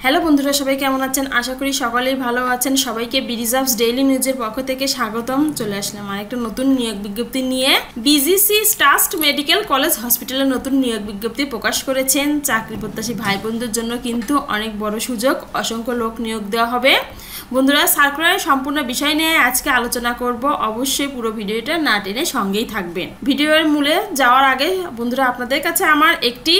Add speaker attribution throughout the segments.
Speaker 1: Hello বন্ধুরা, সবাই কেমন আছেন? আশা করি সকলেই ভালো আছেন। সবাইকে বিডিজাবস ডেইলি নিউজের পক্ষ থেকে স্বাগতম। চলে আসলাম আরেকটা নতুন নিয়োগ বিজ্ঞপ্তি নিয়ে। বিজিসি ট্রাস্ট মেডিকেল কলেজ হসপিটালের নতুন নিয়োগ বিজ্ঞপ্তি প্রকাশ করেছেন। চাকরি প্রত্যাশী ভাই বোনদের জন্য কিন্তু অনেক বড় সুযোগ, অসংখ্য লোক নিয়োগ দেওয়া হবে। বন্ধুরা, সার্কুলারের সম্পূর্ণ বিষয় নিয়ে আজকে আলোচনা করব। অবশ্যই পুরো ভিডিওটা না টেনে সঙ্গেই থাকবেন। ভিডিওর মূলে যাওয়ার আগে বন্ধুরা, আপনাদের কাছে আমার একটি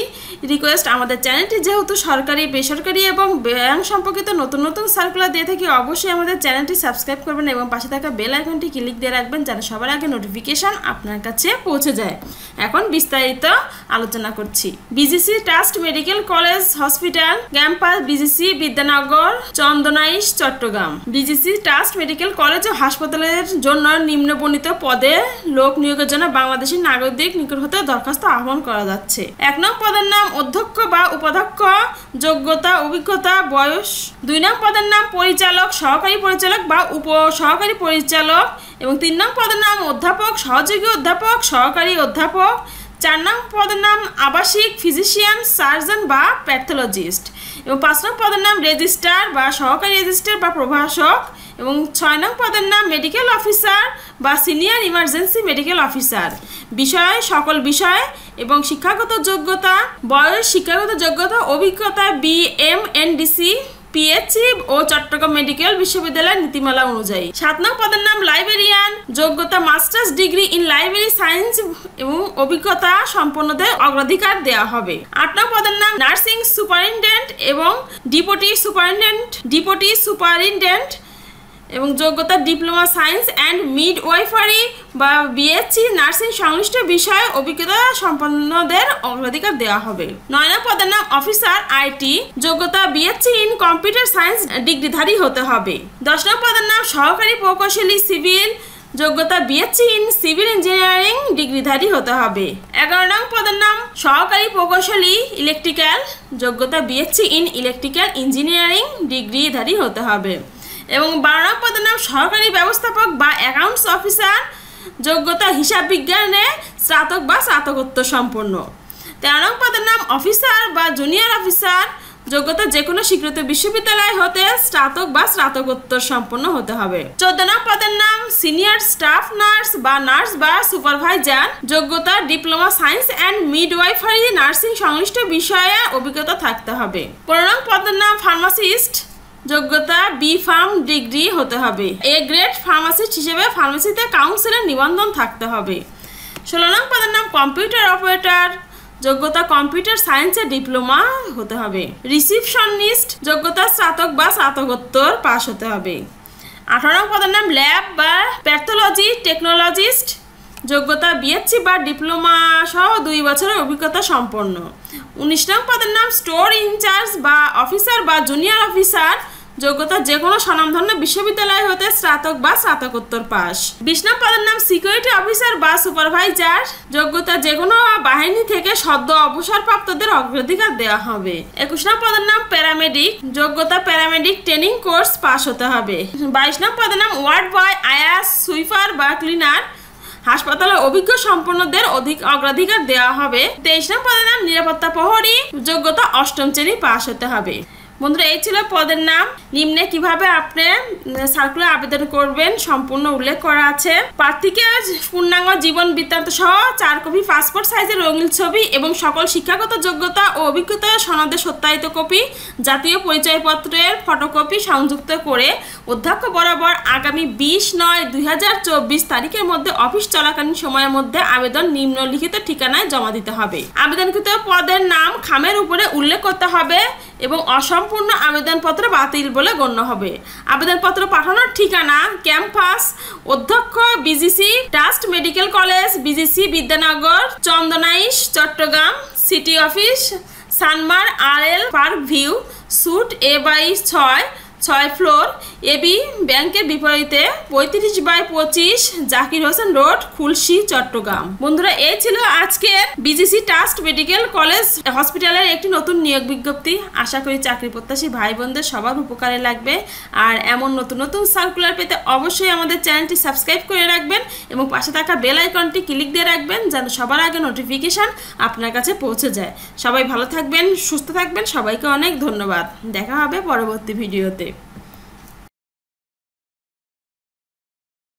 Speaker 1: রিকোয়েস্ট, আমাদের চ্যানেলটি যেহেতু সরকারি, বেসরকারি এবং ব্যাংক সম্পর্কিত নতুন নতুন সার্কুলার দিয়ে থাকি, অবশ্যই আমাদের চ্যানেলটি সাবস্ক্রাইব করবেন এবং পাশে থাকা বেল আইকনটি ক্লিক দিয়ে রাখবেন যেন সবার আগে নোটিফিকেশন আপনার কাছে পৌঁছে যায়। এখন বিস্তারিত আলোচনা করছি। BGC trust medical college hospital campus, BGC Bidyanagar, Chandanaish, Chattogram. BGC trust medical college ও হাসপাতালের জন্য নিম্নবর্ণিত পদে লোক নিয়োগের জন্য বাংলাদেশের নাগরিক নিকট হতে দরখাস্ত আহ্বান করা যাচ্ছে। 1 নং পদের নাম অধ্যক্ষ বা উপাধ্যক্ষ, যোগ্যতা, অভিজ্ঞতা, বয়স। 2 নং পদের নাম পরিচালক, সহকারী পরিচালক বা উপ সহকারী পরিচালক এবং 3 নং পদের নাম অধ্যাপক, সহযোগী অধ্যাপক, সহকারী অধ্যাপক। 4 নং পদের নাম আবাসিক, ফিজিশিয়ান, সার্জন বা প্যাথোলজিস্ট এবং 5 নং পদের নাম রেজিস্ট্রার বা সহকারী রেজিস্ট্রার বা প্রভাষক এবং 6 নং পদের নাম মেডিকেল অফিসার বা সিনিয়র ইমার্জেন্সি মেডিকেল অফিসার। বিষয় সকল বিষয় এবং শিক্ষাগত যোগ্যতা, বয়স, শিক্ষাগত যোগ্যতা, অভিজ্ঞতা BMNDC, পিএইচডি ও চট্টগ্রাম মেডিকেল বিশ্ববিদ্যালয়ের নীতিমালা অনুযায়ী। 7 নং পদের নাম লাইব্রেরিয়ান, যোগ্যতা masters degree in library science এবং অভিজ্ঞতা সম্পন্নদের অগ্রাধিকার দেওয়া হবে। 8 নং পদের নাম নার্সিং সুপারিনটেন্ডেন্ট এবং ডিপুটি সুপারিনটেন্ডেন্ট এবং যোগ্যতা ডিপ্লোমা সায়েন্স অ্যান্ড মিডওয়াইফারি বা বিএসসি নার্সিং সংশ্লিষ্ট বিষয়ে অভিজ্ঞতা সম্পন্নদের অগ্রাধিকার দেওয়া হবে। 9 নং পদের নাম অফিসার আইটি, যোগ্যতা বিএসসি ইন কম্পিউটার সায়েন্স ডিগ্রিধারী হতে হবে। 10 নং পদের নাম সহকারী প্রকৌশলী সিভিল, যোগ্যতা বিএসসি ইন সিভিল ইঞ্জিনিয়ারিং ডিগ্রিধারী হতে হবে। 11 নং পদের নাম সহকারী প্রকৌশলী ইলেকট্রিক্যাল, যোগ্যতা বিএসসি ইন ইলেকট্রিক্যাল ইঞ্জিনিয়ারিং ডিগ্রিধারী হতে হবে এবং 12 নং পদের নাম সহকারী ব্যবস্থাপক বা অ্যাকাউন্টস অফিসার, যোগ্যতা হিসাব বিজ্ঞানে স্নাতক বা স্নাতকোত্তর সম্পন্ন। 13 নং পদের নাম অফিসার বা জুনিয়র অফিসার, যোগ্যতা যে কোনো স্বীকৃত বিশ্ববিদ্যালয় হতে স্নাতক বা স্নাতকোত্তর সম্পন্ন হতে হবে। 14 নং পদের নাম সিনিয়র স্টাফ নার্স বা নার্স বা সুপারভাইজার, যোগ্যতা diploma science and midwifery nursing সংশ্লিষ্ট বিষয়ে অভিজ্ঞতা থাকতে হবে। 15 নং পদের নাম ফার্মাসিস্ট, যোগ্যতা B.Pharm ডিগ্রি হতে হবে। এ গ্রেড ফার্মাসিস্ট হিসেবে ফার্মেসিতে কাউন্সিলের নিবন্ধন থাকতে হবে। 16 নং পদের নাম কম্পিউটার অপারেটর, যোগ্যতা কম্পিউটার সায়েন্সে ডিপ্লোমা হতে হবে। রিসিপশনিস্ট, যোগ্যতা স্নাতক বা স্নাতকোত্তর পাস হতে হবে। 18 নং পদের নাম ল্যাব বা প্যাথোলজি টেকনোলজিস্ট, যোগ্যতা বিএসসি বা ডিপ্লোমা সহ 2 বছরের অভিজ্ঞতা সম্পন্ন। 19 নং পদের নাম স্টোর ইনচার্জ বা অফিসার বা জুনিয়র অফিসার, যোগ্যতা যে কোনো স্বনামধন্য বিশ্ববিদ্যালয় হতে স্নাতক বা স্নাতকোত্তর পাস। 20 নং পদের নাম সিকিউরিটি অফিসার বা সুপারভাইজার, যোগ্যতা যে কোনো বাহিনী থেকে সদ্য অবসরপ্রাপ্তদের অগ্রাধিকার দেওয়া হবে। 21 নং পদের নাম প্যারামেডিক, যোগ্যতা প্যারামেডিক ট্রেনিং কোর্স পাস হতে হবে। 22 নং পদের নাম ওয়ার্ড বয়, আয়াস, সুইপার বা ক্লিনার, হাসপাতালে অভিজ্ঞ সম্পন্নদের অগ্রাধিকার দেওয়া হবে। 23 নং পদের নাম নিরাপত্তা প্রহরী, যোগ্যতা 8ম শ্রেণী পাস হতে হবে। বন্ধুরা, এই ছিল পদের নাম। নিম্নে কিভাবে আপনি সার্কুলার আবেদন করবেন সম্পূর্ণ উল্লেখ করা আছে। প্রার্থীকে পূর্ণাঙ্গ জীবন বৃত্তান্ত সহ 4 কপি পাসপোর্ট সাইজের রঙিন ছবি এবং সকল শিক্ষাগত যোগ্যতা ও অভিজ্ঞতা সনদের সত্যায়িত কপি, জাতীয় পরিচয়পত্রের ফটোকপি সংযুক্ত করে অধ্যক্ষ বরাবর আগামী 20/9/2024 তারিখের মধ্যে অফিস চলাকালীন সময়ের মধ্যে আবেদন নিম্নলিখিত ঠিকানায় জমা দিতে হবে। আবেদনকৃত পদের নাম খামের উপরে উল্লেখ করতে হবে এবং অসম্পূর্ণ আবেদনপত্র বাতিল বলে গণ্য হবে। আবেদনপত্র পাঠানোর ঠিকানা ক্যাম্পাস, অধ্যক্ষ BGC trust medical college, BGC Bidyanagar, Chandanaish, Chattogram. City office Sanmar RL park view, suite A/6, 6 floor, AB ব্যাংকের বিপরীতে 35/25 জাকির হোসেন রোড, খুলশী, চট্টগ্রাম। বন্ধুরা, এই ছিল আজকের বিজিসি ট্রাস্ট মেডিকেল কলেজ হসপিটালের একটি নতুন নিয়োগ বিজ্ঞপ্তি। আশা করি চাকরি প্রত্যাশী ভাই বোনদের সবার উপকারে লাগবে। আর এমন নতুন নতুন সার্কুলার পেতে অবশ্যই আমাদের চ্যানেলটি সাবস্ক্রাইব করে রাখবেন এবং পাশে থাকা বেল আইকনটি ক্লিক দিয়ে রাখবেন যেন সবার আগে নোটিফিকেশন আপনার কাছে পৌঁছে যায়। সবাই ভালো থাকবেন, সুস্থ থাকবেন। সবাইকে অনেক ধন্যবাদ। দেখা হবে পরবর্তী ভিডিওতে।